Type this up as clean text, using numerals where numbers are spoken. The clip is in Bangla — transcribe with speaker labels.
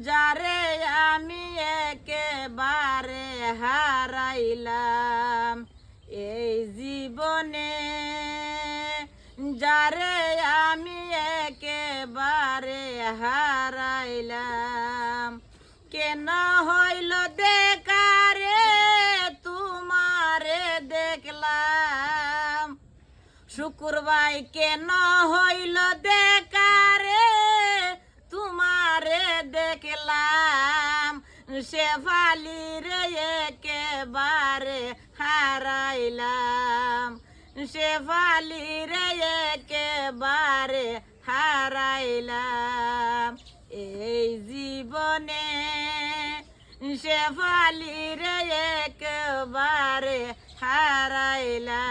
Speaker 1: যারে আমি একেবারে হারাইলাম এই জীবনে, যারে আমি একেবারে হারাইলাম। কেন হইল দেখারে তোমারে দেখলাম, শুকুরবাই কেন হইল দেখারে তোমারে দেখলাম, শেফালি রে একেবারে হারাইলাম, শেফালি রে একেবারে হারাইলাম এই জীবনে, শেফালি রে একেবারে হারাইলাম।